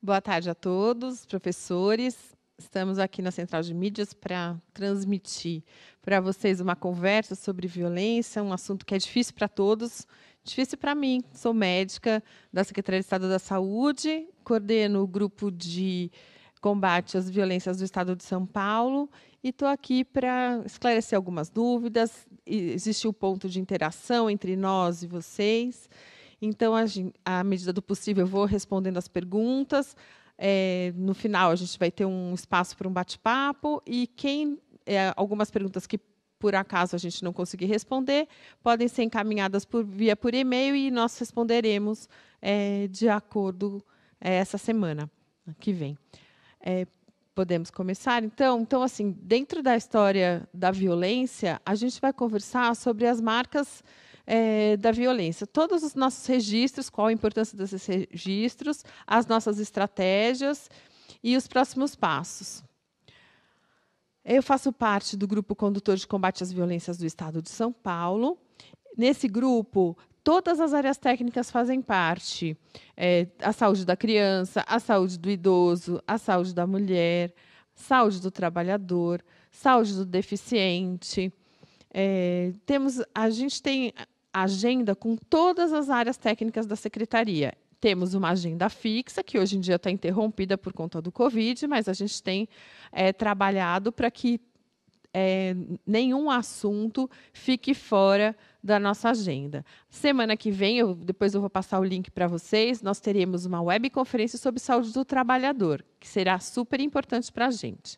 Boa tarde a todos, professores. Estamos aqui na Central de Mídias para transmitir para vocês uma conversa sobre violência, um assunto que é difícil para todos, difícil para mim. Sou médica da Secretaria de Estado da Saúde, coordeno o grupo de combate às violências do Estado de São Paulo e estou aqui para esclarecer algumas dúvidas. Existe um ponto de interação entre nós e vocês. Então, à medida do possível, eu vou respondendo as perguntas. No final, a gente vai ter um espaço para um bate-papo. E algumas perguntas que, por acaso, a gente não conseguir responder, podem ser encaminhadas via por e-mail e nós responderemos de acordo essa semana que vem. Podemos começar, então? Então, assim, dentro da história da violência, a gente vai conversar sobre as marcas da violência. Todos os nossos registros, qual a importância desses registros, as nossas estratégias e os próximos passos. Eu faço parte do Grupo Condutor de Combate às Violências do Estado de São Paulo. Nesse grupo, todas as áreas técnicas fazem parte. A saúde da criança, a saúde do idoso, a saúde da mulher, saúde do trabalhador, saúde do deficiente. A gente tem agenda com todas as áreas técnicas da Secretaria. Temos uma agenda fixa, que hoje em dia está interrompida por conta do Covid, mas a gente tem trabalhado para que nenhum assunto fique fora da nossa agenda. Semana que vem, depois eu vou passar o link para vocês, nós teremos uma webconferência sobre saúde do trabalhador, que será super importante para a gente.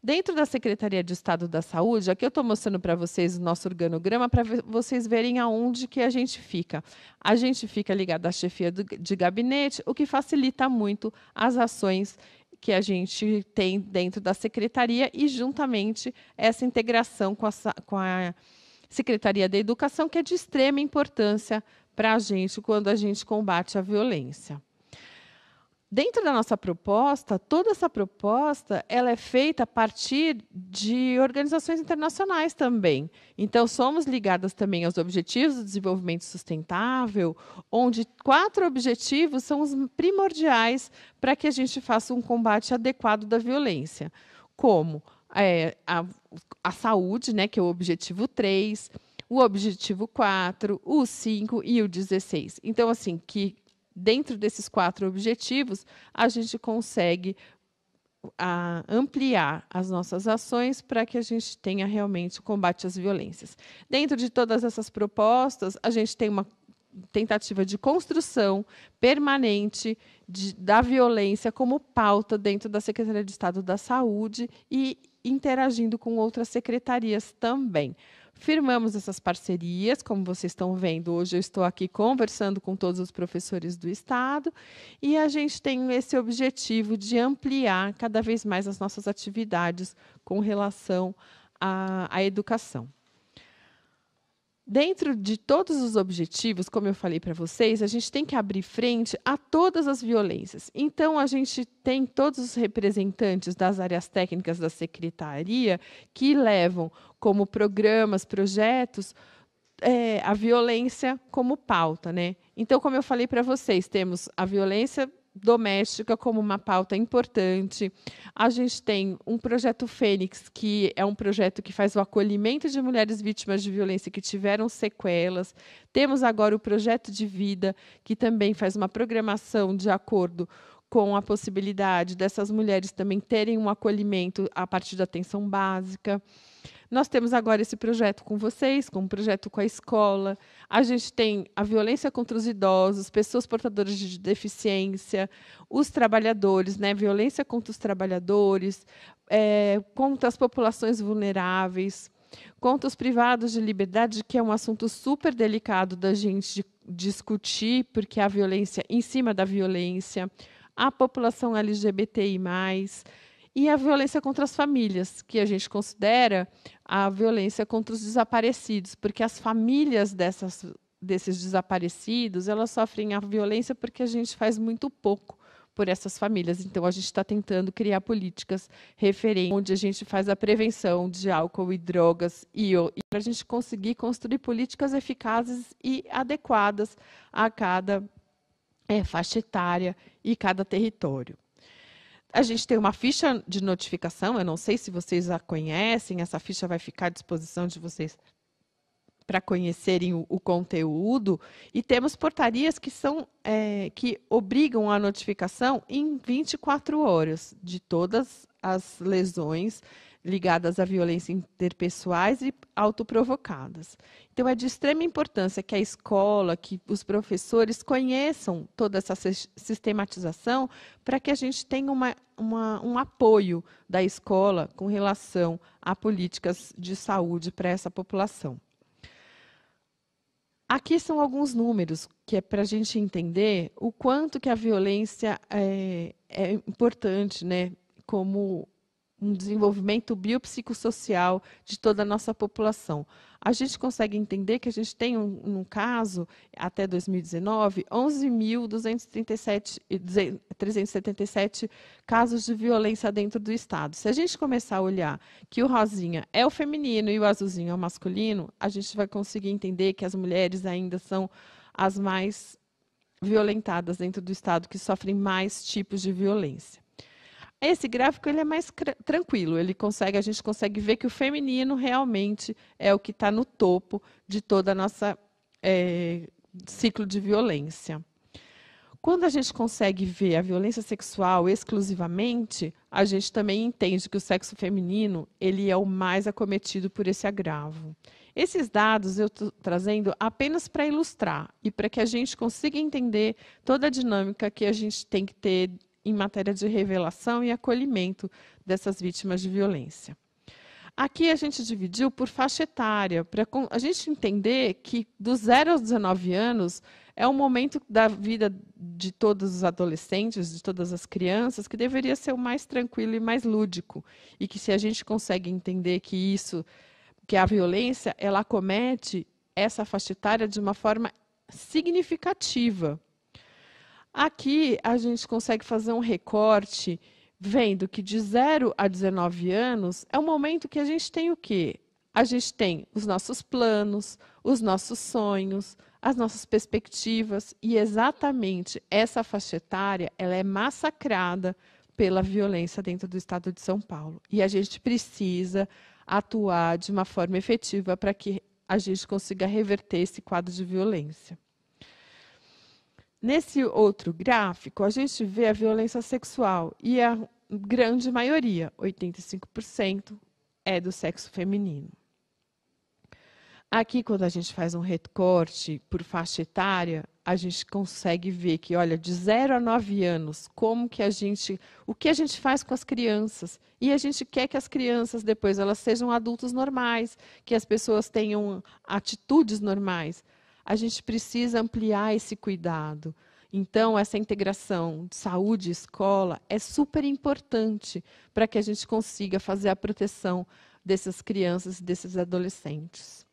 Dentro da Secretaria de Estado da Saúde, aqui eu estou mostrando para vocês o nosso organograma para vocês verem aonde que a gente fica. A gente fica ligado à chefia de gabinete, o que facilita muito as ações que a gente tem dentro da Secretaria e, juntamente, essa integração com a Secretaria da Educação, que é de extrema importância para a gente quando a gente combate a violência. Dentro da nossa proposta, toda essa proposta ela é feita a partir de organizações internacionais também. Então, somos ligadas também aos Objetivos do Desenvolvimento Sustentável, onde 4 objetivos são os primordiais para que a gente faça um combate adequado da violência, como a saúde, né, que é o objetivo 3, o objetivo 4, o 5 e o 16. Então, assim, dentro desses 4 objetivos, a gente consegue ampliar as nossas ações para que a gente tenha realmente o combate às violências. Dentro de todas essas propostas, a gente tem uma tentativa de construção permanente da violência como pauta dentro da Secretaria de Estado da Saúde e interagindo com outras secretarias também. Firmamos essas parcerias, como vocês estão vendo, hoje eu estou aqui conversando com todos os professores do Estado e a gente tem esse objetivo de ampliar cada vez mais as nossas atividades com relação à educação. Dentro de todos os objetivos, como eu falei para vocês, a gente tem que abrir frente a todas as violências. Então, a gente tem todos os representantes das áreas técnicas da Secretaria que levam como programas, projetos, a violência como pauta, né? Então, como eu falei para vocês, temos a violência doméstica como uma pauta importante. A gente tem um projeto Fênix, que é um projeto que faz o acolhimento de mulheres vítimas de violência que tiveram sequelas. Temos agora o projeto de vida, que também faz uma programação de acordo com a possibilidade dessas mulheres também terem um acolhimento a partir da atenção básica. Nós temos agora esse projeto com vocês, com um projeto com a escola. A gente tem a violência contra os idosos, pessoas portadoras de deficiência, os trabalhadores, né? Violência contra os trabalhadores, contra as populações vulneráveis, contra os privados de liberdade, que é um assunto super delicado da gente discutir, porque há violência em cima da violência, a população LGBTI+, e a violência contra as famílias, que a gente considera a violência contra os desaparecidos, porque as famílias desses desaparecidos, elas sofrem a violência porque a gente faz muito pouco por essas famílias. Então, a gente está tentando criar políticas referentes, onde a gente faz a prevenção de álcool e drogas, e para a gente conseguir construir políticas eficazes e adequadas a cada faixa etária e cada território. A gente tem uma ficha de notificação, eu não sei se vocês a conhecem, essa ficha vai ficar à disposição de vocês para conhecerem o conteúdo, e temos portarias que que obrigam a notificação em 24 horas de todas as lesões ligadas à violência interpessoais e autoprovocadas. Então, é de extrema importância que a escola, que os professores conheçam toda essa sistematização para que a gente tenha um apoio da escola com relação a políticas de saúde para essa população. Aqui são alguns números que é para a gente entender o quanto que a violência é importante, né, como um desenvolvimento biopsicossocial de toda a nossa população. A gente consegue entender que a gente tem, no caso, até 2019, 11.377 casos de violência dentro do Estado. Se a gente começar a olhar que o rosinha é o feminino e o azulzinho é o masculino, a gente vai conseguir entender que as mulheres ainda são as mais violentadas dentro do Estado, que sofrem mais tipos de violência. Esse gráfico ele é mais tranquilo, a gente consegue ver que o feminino realmente é o que está no topo de toda a nossa ciclo de violência. Quando a gente consegue ver a violência sexual exclusivamente, a gente também entende que o sexo feminino ele é o mais acometido por esse agravo. Esses dados eu estou trazendo apenas para ilustrar e para que a gente consiga entender toda a dinâmica que a gente tem que ter em matéria de revelação e acolhimento dessas vítimas de violência. Aqui a gente dividiu por faixa etária, para a gente entender que dos 0 aos 19 anos é um momento da vida de todos os adolescentes, de todas as crianças, que deveria ser o mais tranquilo e mais lúdico. E que se a gente consegue entender que a violência, ela acomete essa faixa etária de uma forma significativa. Aqui a gente consegue fazer um recorte vendo que de 0 a 19 anos é o momento que a gente tem o quê? A gente tem os nossos planos, os nossos sonhos, as nossas perspectivas e exatamente essa faixa etária ela é massacrada pela violência dentro do Estado de São Paulo. E a gente precisa atuar de uma forma efetiva para que a gente consiga reverter esse quadro de violência. Nesse outro gráfico, a gente vê a violência sexual e a grande maioria, 85%, é do sexo feminino. Aqui, quando a gente faz um recorte por faixa etária, a gente consegue ver que, olha, de 0 a 9 anos, o que a gente faz com as crianças. E a gente quer que as crianças, depois, elas sejam adultos normais, que as pessoas tenham atitudes normais. A gente precisa ampliar esse cuidado. Então, essa integração de saúde e escola é super importante para que a gente consiga fazer a proteção dessas crianças e desses adolescentes.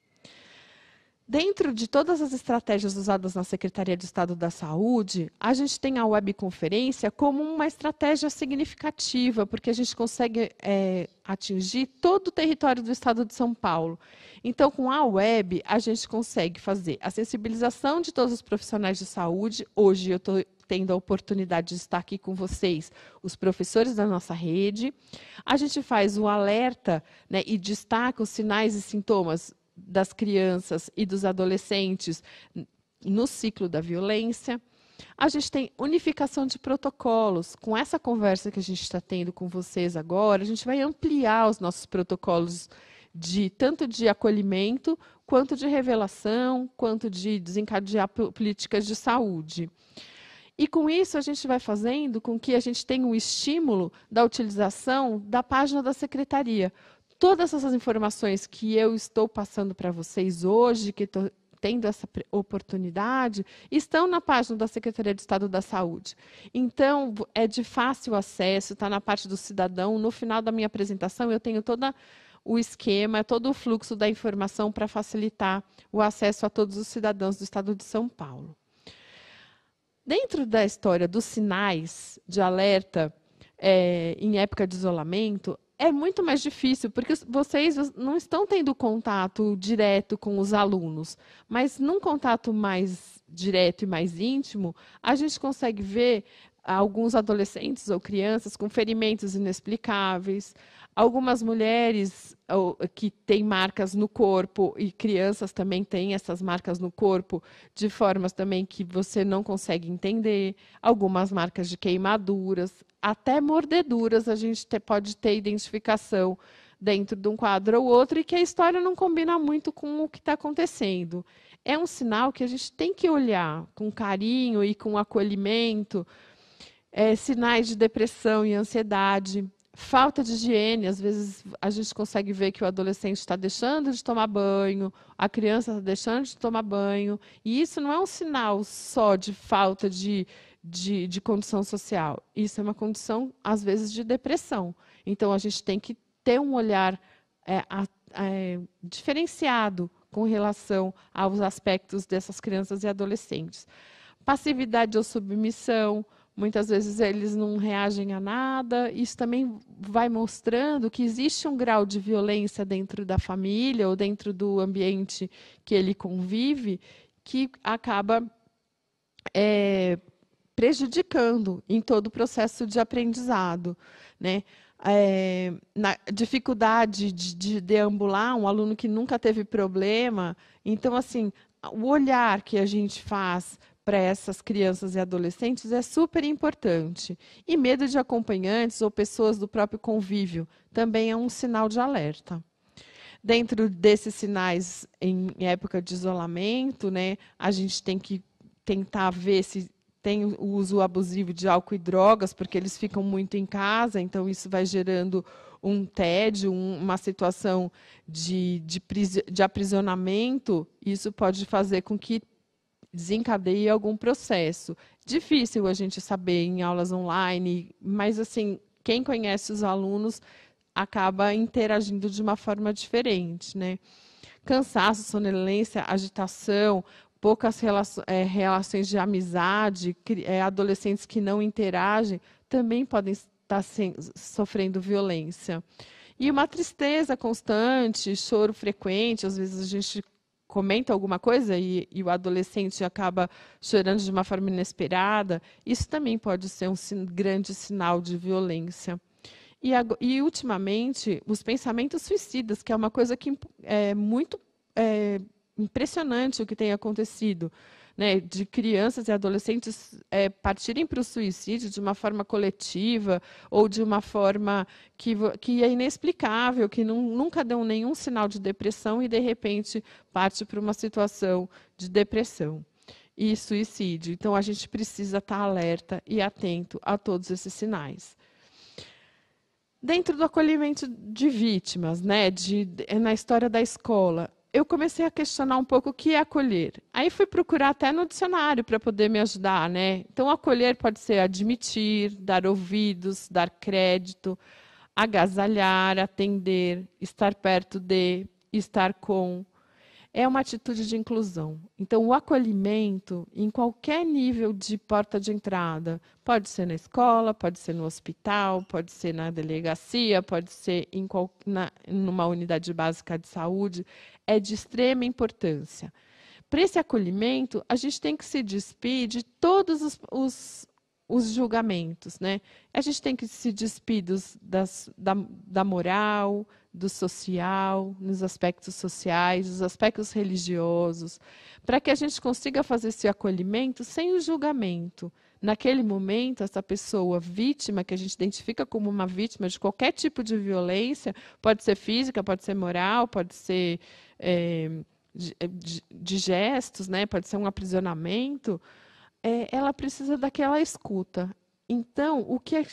Dentro de todas as estratégias usadas na Secretaria de Estado da Saúde, a gente tem a webconferência como uma estratégia significativa, porque a gente consegue atingir todo o território do Estado de São Paulo. Então, com a web, a gente consegue fazer a sensibilização de todos os profissionais de saúde. Hoje, eu estou tendo a oportunidade de estar aqui com vocês, os professores da nossa rede. A gente faz o alerta, né, e destaca os sinais e sintomas das crianças e dos adolescentes no ciclo da violência. A gente tem unificação de protocolos. Com essa conversa que a gente está tendo com vocês agora, a gente vai ampliar os nossos protocolos tanto de acolhimento, quanto de revelação, quanto de desencadear políticas de saúde. E, com isso, a gente vai fazendo com que a gente tenha um estímulo da utilização da página da Secretaria. Todas essas informações que eu estou passando para vocês hoje, que estou tendo essa oportunidade, estão na página da Secretaria de Estado da Saúde. Então, é de fácil acesso, está na parte do cidadão. No final da minha apresentação, eu tenho todo o esquema, todo o fluxo da informação para facilitar o acesso a todos os cidadãos do Estado de São Paulo. Dentro da história dos sinais de alerta em época de isolamento, é muito mais difícil, porque vocês não estão tendo contato direto com os alunos, mas num contato mais direto e mais íntimo, a gente consegue ver alguns adolescentes ou crianças com ferimentos inexplicáveis, algumas mulheres que têm marcas no corpo, e crianças também têm essas marcas no corpo, de formas também que você não consegue entender, algumas marcas de queimaduras, até mordeduras a gente pode ter identificação dentro de um quadro ou outro, e que a história não combina muito com o que está acontecendo. É um sinal que a gente tem que olhar com carinho e com acolhimento, sinais de depressão e ansiedade, falta de higiene. Às vezes a gente consegue ver que o adolescente está deixando de tomar banho, a criança está deixando de tomar banho, e isso não é um sinal só de falta de condição social. Isso é uma condição, às vezes, de depressão. Então, a gente tem que ter um olhar diferenciado com relação aos aspectos dessas crianças e adolescentes. Passividade ou submissão. Muitas vezes eles não reagem a nada. Isso também vai mostrando que existe um grau de violência dentro da família ou dentro do ambiente que ele convive, que acaba prejudicando em todo o processo de aprendizado, né? Na dificuldade de deambular, um aluno que nunca teve problema. Então, assim, o olhar que a gente faz para essas crianças e adolescentes é super importante. E medo de acompanhantes ou pessoas do próprio convívio também é um sinal de alerta. Dentro desses sinais, em época de isolamento, né, a gente tem que tentar ver se tem o uso abusivo de álcool e drogas, porque eles ficam muito em casa, então isso vai gerando um tédio, uma situação de aprisionamento. Isso pode fazer com que desencadeie algum processo. Difícil a gente saber em aulas online, mas assim, quem conhece os alunos acaba interagindo de uma forma diferente, né? Cansaço, sonolência, agitação, poucas relações de amizade, adolescentes que não interagem, também podem estar sofrendo violência. E uma tristeza constante, choro frequente, às vezes a gente comenta alguma coisa e o adolescente acaba chorando de uma forma inesperada, isso também pode ser um grande sinal de violência. E, ultimamente, os pensamentos suicidas, que é uma coisa que é muito impressionante o que tem acontecido, né, de crianças e adolescentes partirem para o suicídio de uma forma coletiva ou de uma forma que é inexplicável, que nunca deu nenhum sinal de depressão e, de repente, parte para uma situação de depressão e suicídio. Então, a gente precisa estar alerta e atento a todos esses sinais. Dentro do acolhimento de vítimas, né, na história da escola, eu comecei a questionar um pouco o que é acolher. Aí fui procurar até no dicionário para poder me ajudar, né? Então, acolher pode ser admitir, dar ouvidos, dar crédito, agasalhar, atender, estar perto de, estar com. É uma atitude de inclusão. Então, o acolhimento, em qualquer nível de porta de entrada, pode ser na escola, pode ser no hospital, pode ser na delegacia, pode ser numa unidade básica de saúde, é de extrema importância. Para esse acolhimento, a gente tem que se despir de todos os julgamentos, né? A gente tem que se despir da moral, do social, nos aspectos sociais, dos aspectos religiosos, para que a gente consiga fazer esse acolhimento sem o julgamento. Naquele momento, essa pessoa vítima, que a gente identifica como uma vítima de qualquer tipo de violência, pode ser física, pode ser moral, pode ser de gestos, né? Pode ser um aprisionamento, ela precisa daquela escuta. Então, o que é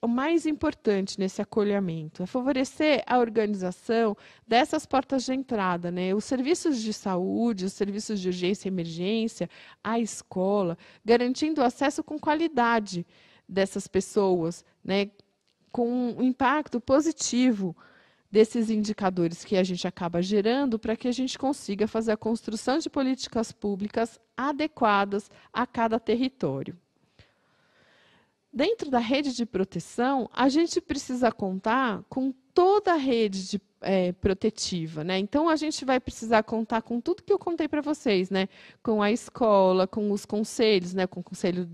o mais importante nesse acolhimento é favorecer a organização dessas portas de entrada, né? Os serviços de saúde, os serviços de urgência e emergência, a escola, garantindo o acesso com qualidade dessas pessoas, né? Com um impacto positivo desses indicadores que a gente acaba gerando para que a gente consiga fazer a construção de políticas públicas adequadas a cada território. Dentro da rede de proteção, a gente precisa contar com toda a rede protetiva, né? Então, a gente vai precisar contar com tudo que eu contei para vocês, né? Com a escola, com os conselhos, né? Com o conselho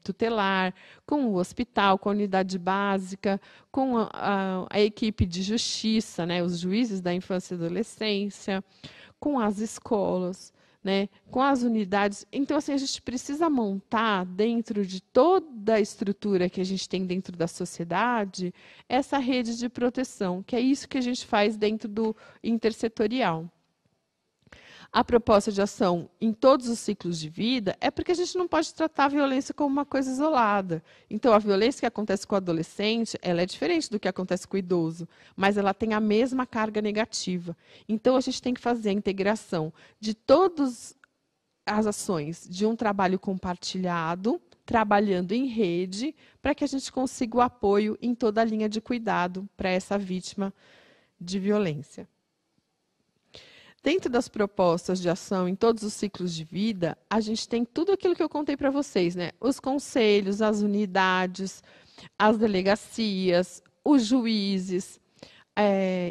tutelar, com o hospital, com a unidade básica, com a equipe de justiça, né? Os juízes da infância e adolescência, com as escolas, né, com as unidades. Então, assim, a gente precisa montar, dentro de toda a estrutura que a gente tem dentro da sociedade, essa rede de proteção, que é isso que a gente faz dentro do intersetorial. A proposta de ação em todos os ciclos de vida é porque a gente não pode tratar a violência como uma coisa isolada. Então, a violência que acontece com o adolescente, ela é diferente do que acontece com o idoso, mas ela tem a mesma carga negativa. Então, a gente tem que fazer a integração de todas as ações de um trabalho compartilhado, trabalhando em rede, para que a gente consiga o apoio em toda a linha de cuidado para essa vítima de violência. Dentro das propostas de ação em todos os ciclos de vida, a gente tem tudo aquilo que eu contei para vocês, né? Os conselhos, as unidades, as delegacias, os juízes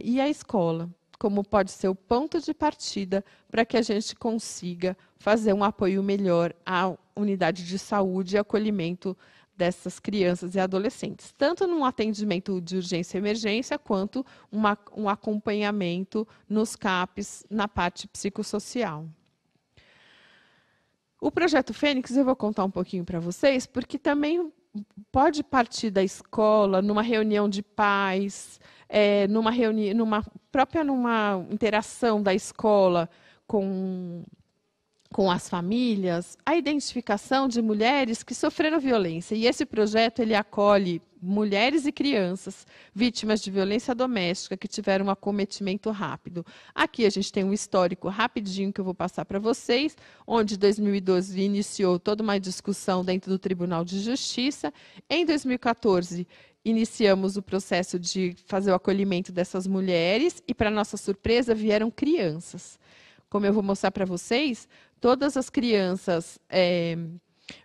e a escola, como pode ser o ponto de partida para que a gente consiga fazer um apoio melhor à unidade de saúde e acolhimento dessas crianças e adolescentes, tanto num atendimento de urgência e emergência, quanto um acompanhamento nos CAPs, na parte psicossocial. O Projeto Fênix, eu vou contar um pouquinho para vocês, porque também pode partir da escola, numa reunião de pais, numa interação da escola com as famílias, a identificação de mulheres que sofreram violência. E esse projeto ele acolhe mulheres e crianças vítimas de violência doméstica que tiveram um acometimento rápido. Aqui a gente tem um histórico rapidinho que eu vou passar para vocês, onde em 2012 iniciou toda uma discussão dentro do Tribunal de Justiça. Em 2014, iniciamos o processo de fazer o acolhimento dessas mulheres e, para nossa surpresa, vieram crianças. Como eu vou mostrar para vocês, todas as crianças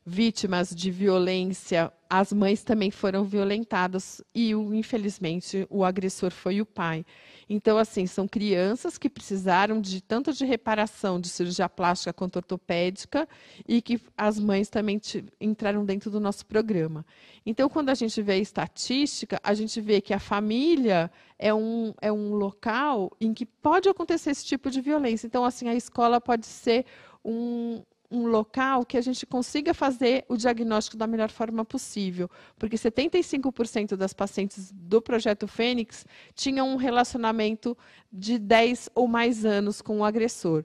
vítimas de violência, as mães também foram violentadas e, infelizmente, o agressor foi o pai. Então, assim, são crianças que precisaram tanto de reparação de cirurgia plástica quanto ortopédica e que as mães também entraram dentro do nosso programa. Então, quando a gente vê a estatística, a gente vê que a família é um local em que pode acontecer esse tipo de violência. Então, assim, a escola pode ser um local que a gente consiga fazer o diagnóstico da melhor forma possível, porque 75% das pacientes do Projeto Fênix tinham um relacionamento de 10 ou mais anos com o agressor.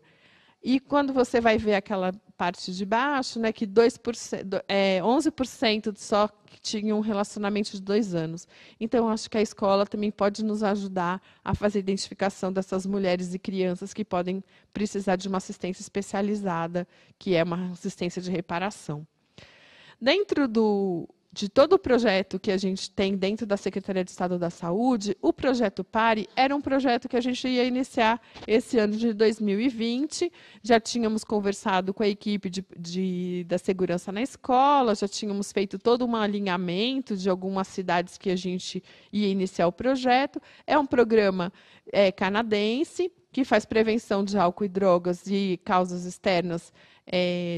E quando você vai ver aquela parte de baixo, né, que 11% só tinham um relacionamento de 2 anos. Então, acho que a escola também pode nos ajudar a fazer a identificação dessas mulheres e crianças que podem precisar de uma assistência especializada, que é uma assistência de reparação. Dentro de todo o projeto que a gente tem dentro da Secretaria de Estado da Saúde, o Projeto PARE era um projeto que a gente ia iniciar esse ano de 2020. Já tínhamos conversado com a equipe da segurança na escola, já tínhamos feito todo um alinhamento de algumas cidades que a gente ia iniciar o projeto. É um programa canadense, que faz prevenção de álcool e drogas e causas externas,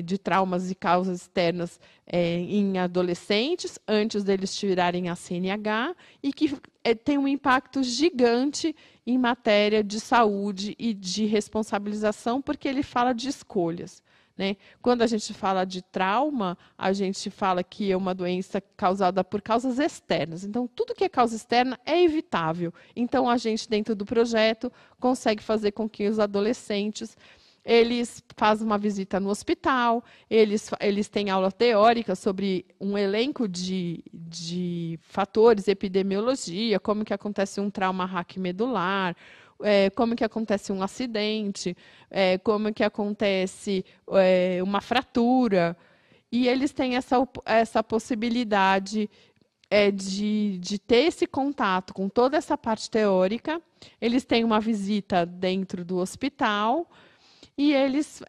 de traumas e causas externas em adolescentes, antes deles tirarem a CNH, e que tem um impacto gigante em matéria de saúde e de responsabilização, porque ele fala de escolhas, né? Quando a gente fala de trauma, a gente fala que é uma doença causada por causas externas. Então, tudo que é causa externa é evitável. Então, a gente, dentro do projeto, consegue fazer com que os adolescentes eles fazem uma visita no hospital, eles têm aula teórica sobre um elenco de fatores, epidemiologia, como que acontece um trauma raquimedular, como que acontece um acidente, como que acontece uma fratura. E eles têm essa possibilidade de ter esse contato com toda essa parte teórica. Eles têm uma visita dentro do hospital, e eles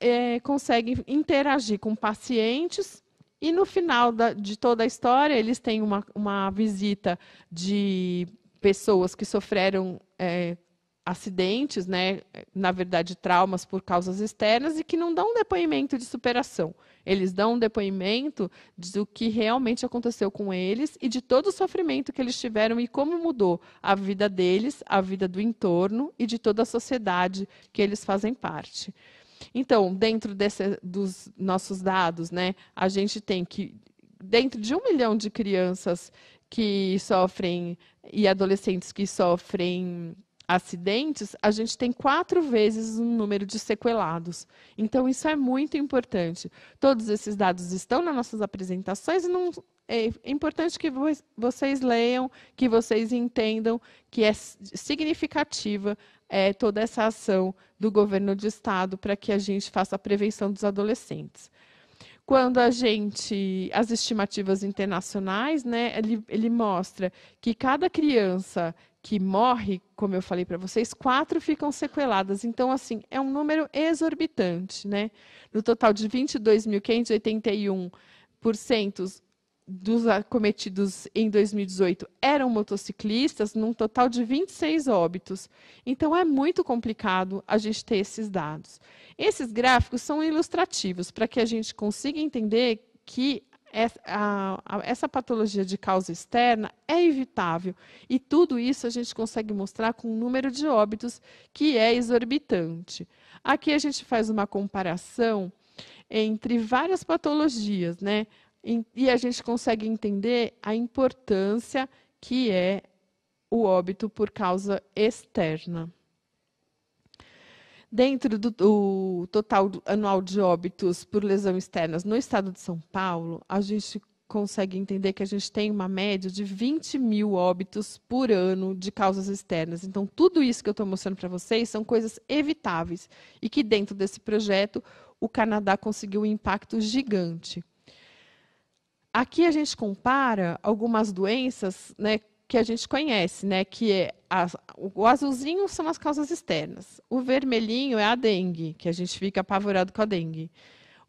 conseguem interagir com pacientes, e no final de toda a história, eles têm uma visita de pessoas que sofreram acidentes, né, na verdade, traumas por causas externas, e que não dão um depoimento de superação. Eles dão um depoimento do que realmente aconteceu com eles e de todo o sofrimento que eles tiveram e como mudou a vida deles, a vida do entorno e de toda a sociedade que eles fazem parte. Então, dentro dos nossos dados, né, a gente tem que, dentro de 1 milhão de crianças que sofrem e adolescentes que sofrem acidentes, a gente tem 4 vezes o número de sequelados. Então, isso é muito importante. Todos esses dados estão nas nossas apresentações e não, é importante que vocês leiam, que vocês entendam que é significativa toda essa ação do governo do Estado para que a gente faça a prevenção dos adolescentes. Quando as estimativas internacionais, né, ele mostra que cada criança que morre, como eu falei para vocês, 4 ficam sequeladas. Então, assim, é um número exorbitante, né? No total de 22.581% dos acometidos em 2018 eram motociclistas, num total de 26 óbitos. Então, é muito complicado a gente ter esses dados. Esses gráficos são ilustrativos para que a gente consiga entender que essa patologia de causa externa é evitável. E tudo isso a gente consegue mostrar com um número de óbitos que é exorbitante. Aqui a gente faz uma comparação entre várias patologias, né? E a gente consegue entender a importância que é o óbito por causa externa. Dentro do total anual de óbitos por lesão externas no estado de São Paulo, a gente consegue entender que a gente tem uma média de 20 mil óbitos por ano de causas externas. Então, tudo isso que eu estou mostrando para vocês são coisas evitáveis e que, dentro desse projeto, o Canadá conseguiu um impacto gigante. Aqui a gente compara algumas doenças, né, que a gente conhece, né, que é o azulzinho são as causas externas, o vermelhinho é a dengue, que a gente fica apavorado com a dengue,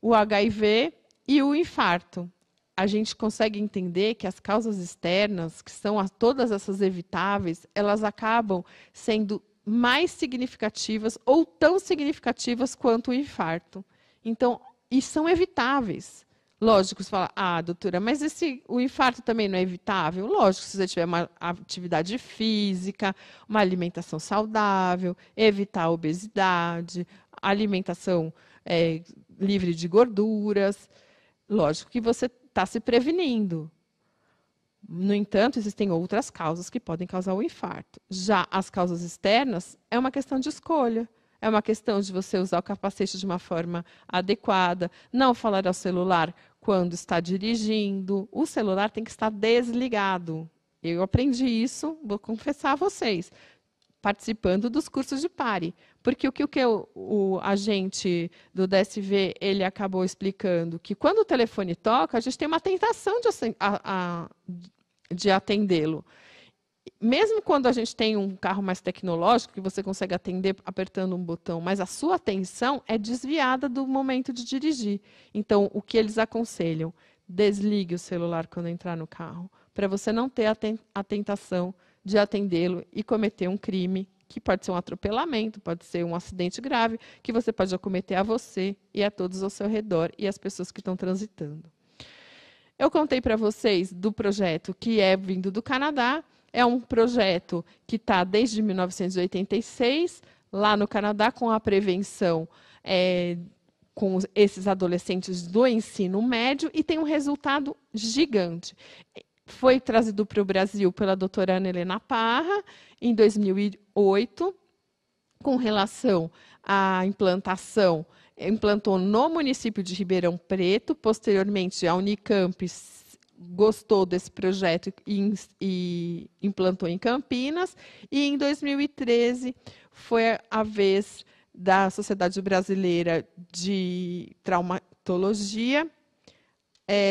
o HIV e o infarto. A gente consegue entender que as causas externas, que são todas essas evitáveis, elas acabam sendo mais significativas ou tão significativas quanto o infarto. Então, e são evitáveis. Lógico, você fala, doutora, mas o infarto também não é evitável? Lógico, se você tiver uma atividade física, uma alimentação saudável, evitar a obesidade, alimentação livre de gorduras, lógico que você está se prevenindo. No entanto, existem outras causas que podem causar o infarto. Já as causas externas é uma questão de escolha. É uma questão de você usar o capacete de uma forma adequada, não falar ao celular quando está dirigindo. O celular tem que estar desligado. Eu aprendi isso, vou confessar a vocês, participando dos cursos de PARE. Porque o que o agente do DSV ele acabou explicando? Que quando o telefone toca, a gente tem uma tentação de atendê-lo. Mesmo quando a gente tem um carro mais tecnológico, que você consegue atender apertando um botão, mas a sua atenção é desviada do momento de dirigir. Então, o que eles aconselham? Desligue o celular quando entrar no carro, para você não ter a tentação de atendê-lo e cometer um crime, que pode ser um atropelamento, pode ser um acidente grave, que você pode acometer a você e a todos ao seu redor e às pessoas que estão transitando. Eu contei para vocês do projeto que é vindo do Canadá. É um projeto que está desde 1986, lá no Canadá, com a prevenção com esses adolescentes do ensino médio, e tem um resultado gigante. Foi trazido para o Brasil pela doutora Ana Helena Parra, em 2008, com relação à implantação, implantou no município de Ribeirão Preto, posteriormente a Unicamp gostou desse projeto e implantou em Campinas, e em 2013 foi a vez da Sociedade Brasileira de Traumatologia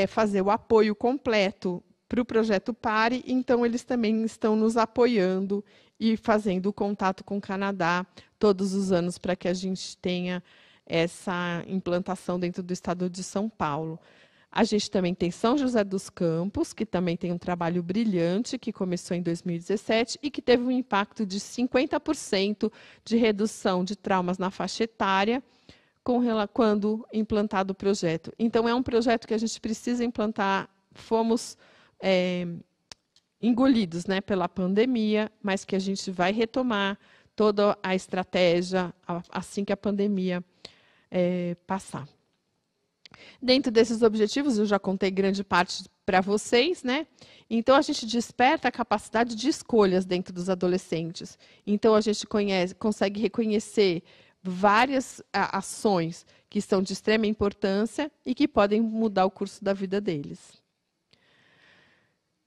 fazer o apoio completo para o projeto PARE, então eles também estão nos apoiando e fazendo contato com o Canadá todos os anos para que a gente tenha essa implantação dentro do estado de São Paulo. A gente também tem São José dos Campos, que também tem um trabalho brilhante, que começou em 2017 e que teve um impacto de 50% de redução de traumas na faixa etária quando implantado o projeto. Então, é um projeto que a gente precisa implantar. Fomos engolidos, né, pela pandemia, mas que a gente vai retomar toda a estratégia assim que a pandemia passar. Dentro desses objetivos, eu já contei grande parte para vocês, né? Então, a gente desperta a capacidade de escolhas dentro dos adolescentes. Então, a gente consegue reconhecer várias ações que são de extrema importância e que podem mudar o curso da vida deles.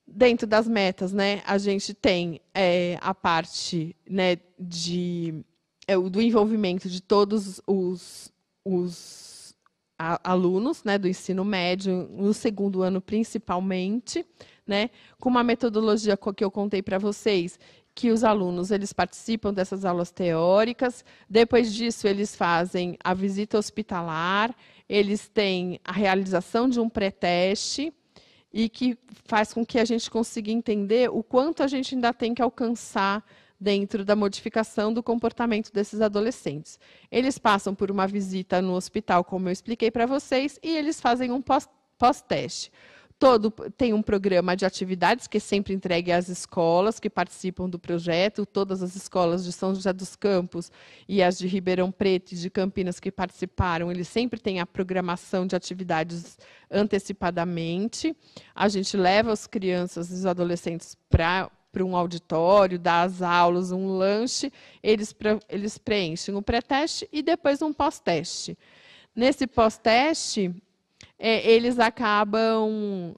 Dentro das metas, né, a gente tem a parte, né, do envolvimento de todos os alunos, né, do ensino médio, no segundo ano principalmente, né, com uma metodologia que eu contei para vocês, que os alunos eles participam dessas aulas teóricas, depois disso eles fazem a visita hospitalar, eles têm a realização de um pré-teste, e que faz com que a gente consiga entender o quanto a gente ainda tem que alcançar dentro da modificação do comportamento desses adolescentes. Eles passam por uma visita no hospital, como eu expliquei para vocês, e eles fazem um pós-teste. Tem um programa de atividades que é sempre entregue às escolas que participam do projeto, todas as escolas de São José dos Campos e as de Ribeirão Preto e de Campinas que participaram, eles sempre têm a programação de atividades antecipadamente. A gente leva as crianças e os adolescentes para um auditório, dá as aulas, um lanche, eles preenchem um pré-teste e depois um pós-teste. Nesse pós-teste, eles acabam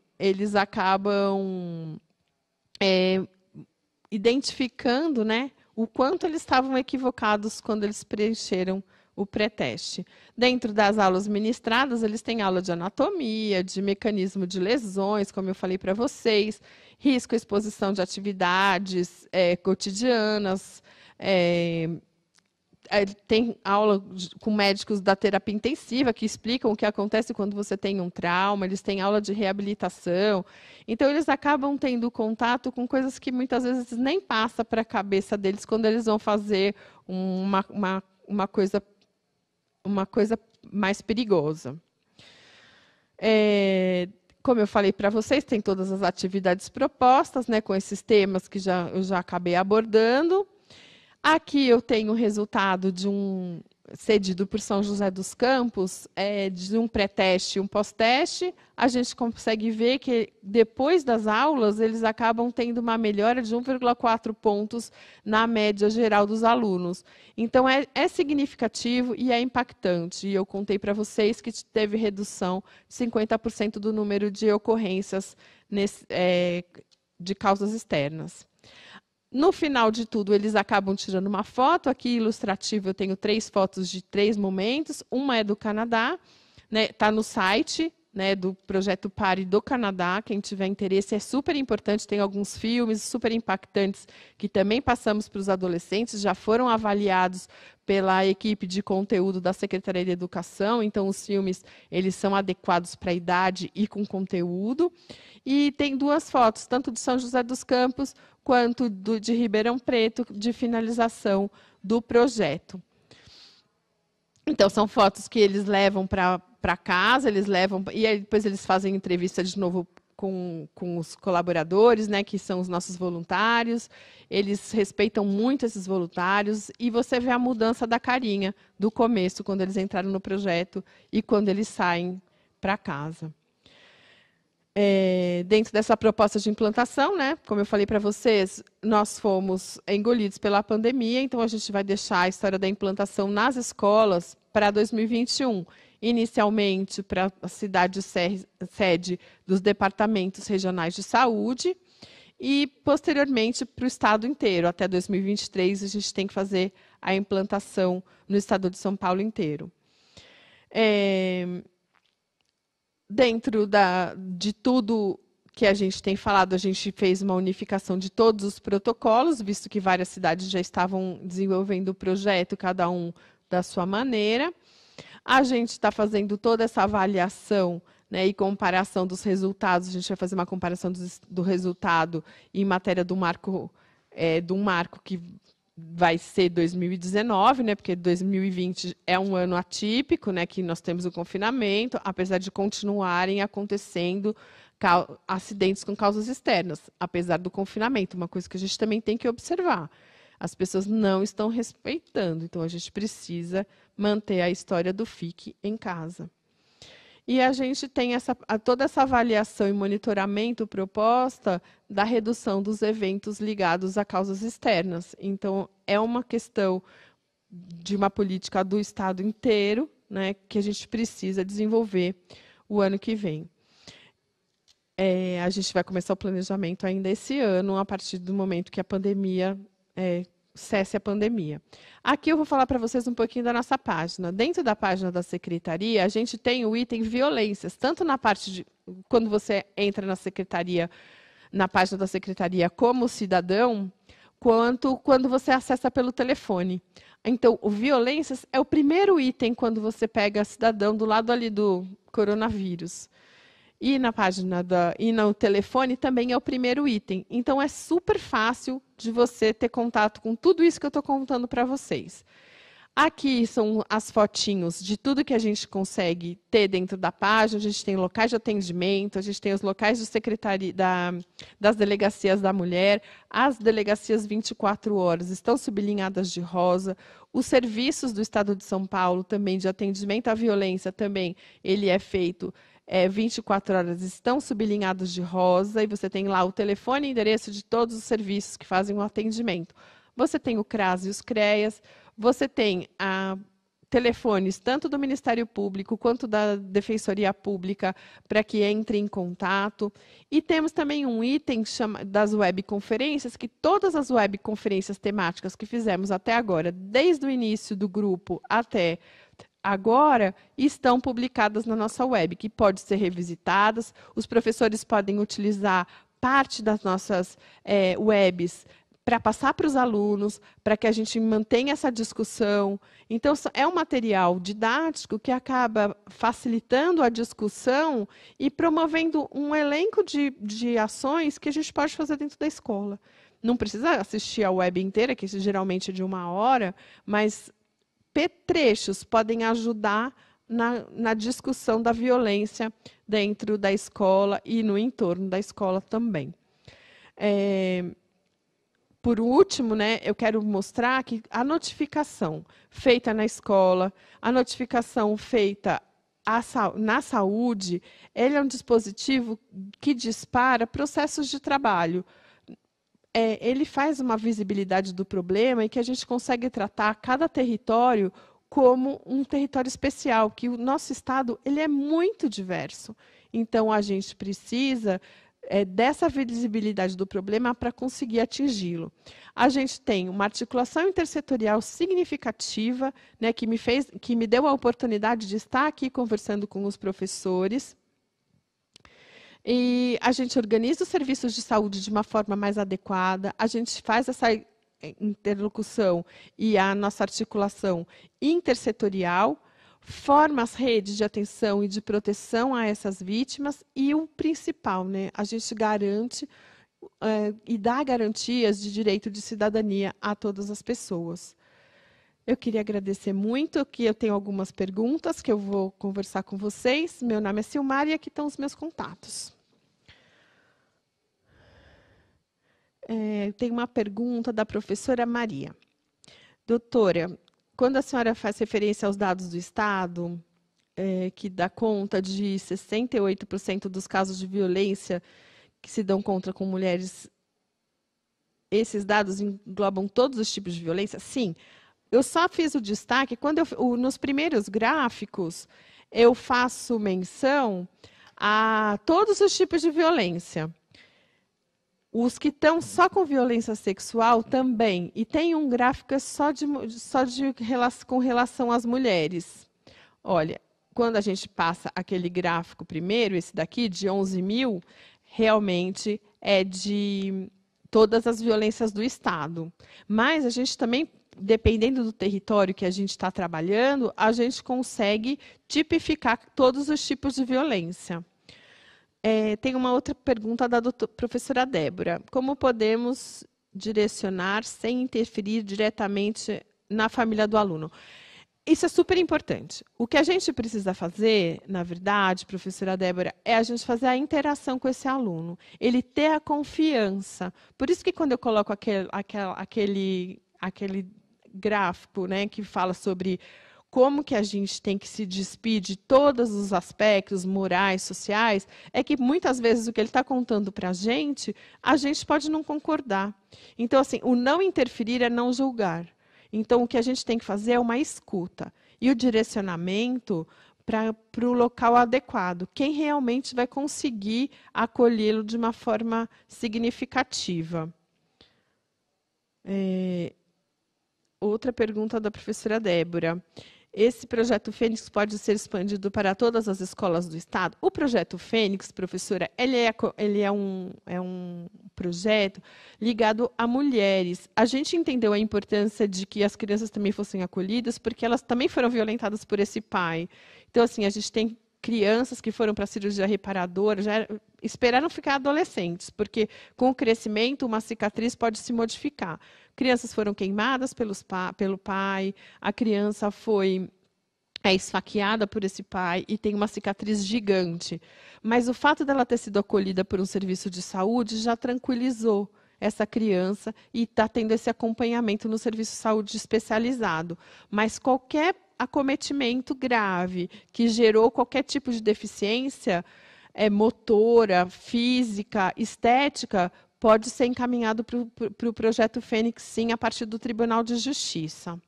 identificando, né, o quanto eles estavam equivocados quando eles preencheram o pré-teste. Dentro das aulas ministradas, eles têm aula de anatomia, de mecanismo de lesões, como eu falei para vocês, risco e exposição de atividades cotidianas, tem aula com médicos da terapia intensiva que explicam o que acontece quando você tem um trauma, eles têm aula de reabilitação. Então, eles acabam tendo contato com coisas que muitas vezes nem passa para a cabeça deles quando eles vão fazer uma coisa mais perigosa. Como eu falei para vocês, tem todas as atividades propostas, né, com esses temas que eu já acabei abordando. Aqui eu tenho o resultado cedido por São José dos Campos, de um pré-teste e um pós-teste. A gente consegue ver que, depois das aulas, eles acabam tendo uma melhora de 1,4 pontos na média geral dos alunos. Então, é significativo e é impactante. E eu contei para vocês que teve redução de 50% do número de ocorrências de causas externas. No final de tudo, eles acabam tirando uma foto. Aqui, ilustrativo, eu tenho 3 fotos de 3 momentos. Uma é do Canadá, né, está no site, né, do Projeto Pare do Canadá. Quem tiver interesse, é super importante. Tem alguns filmes super impactantes que também passamos para os adolescentes, já foram avaliados pela equipe de conteúdo da Secretaria de Educação. Então, os filmes eles são adequados para a idade e com conteúdo. E tem 2 fotos, tanto de São José dos Campos quanto de Ribeirão Preto, de finalização do projeto. Então, são fotos que eles levam para casa, e aí depois eles fazem entrevista de novo com os colaboradores, né, que são os nossos voluntários. Eles respeitam muito esses voluntários, e você vê a mudança da carinha do começo, quando eles entraram no projeto e quando eles saem para casa. Dentro dessa proposta de implantação, né, como eu falei para vocês, nós fomos engolidos pela pandemia, então a gente vai deixar a história da implantação nas escolas para 2021, inicialmente para a cidade sede dos departamentos regionais de saúde e, posteriormente, para o estado inteiro. Até 2023, a gente tem que fazer a implantação no estado de São Paulo inteiro. Dentro de tudo que a gente tem falado, a gente fez uma unificação de todos os protocolos, visto que várias cidades já estavam desenvolvendo o projeto, cada um da sua maneira. A gente está fazendo toda essa avaliação, né, e comparação dos resultados. A gente vai fazer uma comparação do resultado em matéria do marco, de um marco que vai ser 2019, né, porque 2020 é um ano atípico, né, que nós temos o confinamento, apesar de continuarem acontecendo acidentes com causas externas, apesar do confinamento, uma coisa que a gente também tem que observar. As pessoas não estão respeitando, então a gente precisa manter a história do Fique em Casa. E a gente tem toda essa avaliação e monitoramento proposta da redução dos eventos ligados a causas externas. Então, é uma questão de uma política do Estado inteiro, né, que a gente precisa desenvolver o ano que vem. A gente vai começar o planejamento ainda esse ano, a partir do momento que a pandemia cesse a pandemia. Aqui eu vou falar para vocês um pouquinho da nossa página. Dentro da página da Secretaria, a gente tem o item violências, tanto na parte de quando você entra na Secretaria, na página da Secretaria como cidadão, quanto quando você acessa pelo telefone. Então, o violências é o primeiro item quando você pega cidadão do lado ali do coronavírus. E na página e no telefone também é o primeiro item. Então, é super fácil de você ter contato com tudo isso que eu estou contando para vocês. Aqui são as fotinhos de tudo que a gente consegue ter dentro da página. A gente tem locais de atendimento, a gente tem os locais de secretaria, das delegacias da mulher. As delegacias 24 horas estão sublinhadas de rosa. Os serviços do Estado de São Paulo também de atendimento à violência também ele é feito 24 horas, estão sublinhados de rosa, e você tem lá o telefone e endereço de todos os serviços que fazem o atendimento. Você tem o CRAS e os CREAS, você tem telefones tanto do Ministério Público quanto da Defensoria Pública para que entre em contato. E temos também um item das webconferências, que todas as webconferências temáticas que fizemos até agora, desde o início do grupo até agora, estão publicadas na nossa web, que pode ser revisitadas. Os professores podem utilizar parte das nossas webs para passar para os alunos, para que a gente mantenha essa discussão. Então, é um material didático que acaba facilitando a discussão e promovendo um elenco de ações que a gente pode fazer dentro da escola. Não precisa assistir a web inteira, que geralmente é de 1 hora, mas trechos podem ajudar na discussão da violência dentro da escola e no entorno da escola também. Por último, né, eu quero mostrar que a notificação feita na escola, a notificação feita na saúde, ele é um dispositivo que dispara processos de trabalho. Ele faz uma visibilidade do problema e que a gente consegue tratar cada território como um território especial, que o nosso estado ele é muito diverso. Então, a gente precisa dessa visibilidade do problema para conseguir atingi-lo. A gente tem uma articulação intersetorial significativa, né, que me deu a oportunidade de estar aqui conversando com os professores. E a gente organiza os serviços de saúde de uma forma mais adequada, a gente faz essa interlocução e a nossa articulação intersetorial, forma as redes de atenção e de proteção a essas vítimas e o principal, né, a gente garante e dá garantias de direito de cidadania a todas as pessoas. Eu queria agradecer muito, que eu tenho algumas perguntas que eu vou conversar com vocês. Meu nome é Silmar e aqui estão os meus contatos. Tem uma pergunta da professora Maria. Doutora, quando a senhora faz referência aos dados do Estado, que dá conta de 68% dos casos de violência que se dão contra com mulheres, esses dados englobam todos os tipos de violência? Sim. Eu só fiz o destaque, nos primeiros gráficos, eu faço menção a todos os tipos de violência. Os que estão só com violência sexual também. E tem um gráfico com relação às mulheres. Olha, quando a gente passa aquele gráfico primeiro, esse daqui, de 11.000, realmente é de todas as violências do Estado. Mas a gente também dependendo do território que a gente está trabalhando, a gente consegue tipificar todos os tipos de violência. Tem uma outra pergunta da professora Débora. Como podemos direcionar sem interferir diretamente na família do aluno? Isso é super importante. O que a gente precisa fazer, na verdade, professora Débora, é a gente fazer a interação com esse aluno. Ele ter a confiança. Por isso que quando eu coloco aquele gráfico, né, que fala sobre como que a gente tem que se despir de todos os aspectos morais, sociais, é que muitas vezes o que ele está contando para a gente pode não concordar. Então, assim, o não interferir é não julgar. Então, o que a gente tem que fazer é uma escuta. E o direcionamento para o local adequado. Quem realmente vai conseguir acolhê-lo de uma forma significativa. Outra pergunta da professora Débora. Esse projeto Fênix pode ser expandido para todas as escolas do Estado? O projeto Fênix, professora, ele é um projeto ligado a mulheres. A gente entendeu a importância de que as crianças também fossem acolhidas, porque elas também foram violentadas por esse pai. Então, assim, a gente tem crianças que foram para a cirurgia reparadora, esperaram ficar adolescentes, porque com o crescimento uma cicatriz pode se modificar. Crianças foram queimadas pelo pai, a criança foi esfaqueada por esse pai e tem uma cicatriz gigante. Mas o fato dela ter sido acolhida por um serviço de saúde já tranquilizou essa criança e está tendo esse acompanhamento no serviço de saúde especializado. Mas qualquer acometimento grave que gerou qualquer tipo de deficiência motora, física, estética, pode ser encaminhado para o projeto Fênix, sim, a partir do Tribunal de Justiça.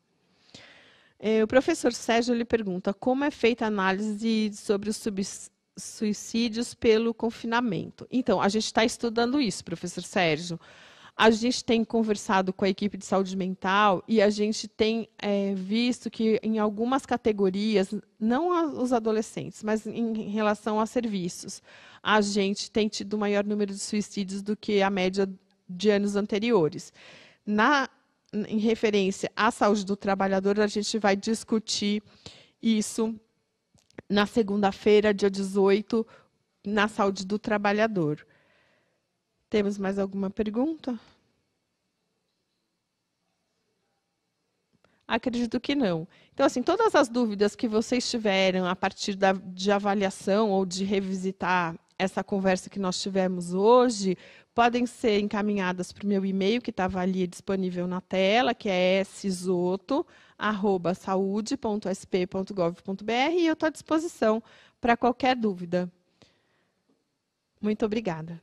O professor Sérgio lhe pergunta como é feita a análise sobre os suicídios pelo confinamento. Então, a gente está estudando isso, professor Sérgio. A gente tem conversado com a equipe de saúde mental e a gente tem visto que em algumas categorias, não os adolescentes, mas em relação a serviços, a gente tem tido maior número de suicídios do que a média de anos anteriores. Em referência à saúde do trabalhador, a gente vai discutir isso na segunda-feira, dia 18, na saúde do trabalhador. Temos mais alguma pergunta? Acredito que não. Então, assim, todas as dúvidas que vocês tiveram a partir de avaliação ou de revisitar essa conversa que nós tivemos hoje, podem ser encaminhadas para o meu e-mail, que estava ali disponível na tela, que é sisoto@saude.sp.gov.br, e eu estou à disposição para qualquer dúvida. Muito obrigada.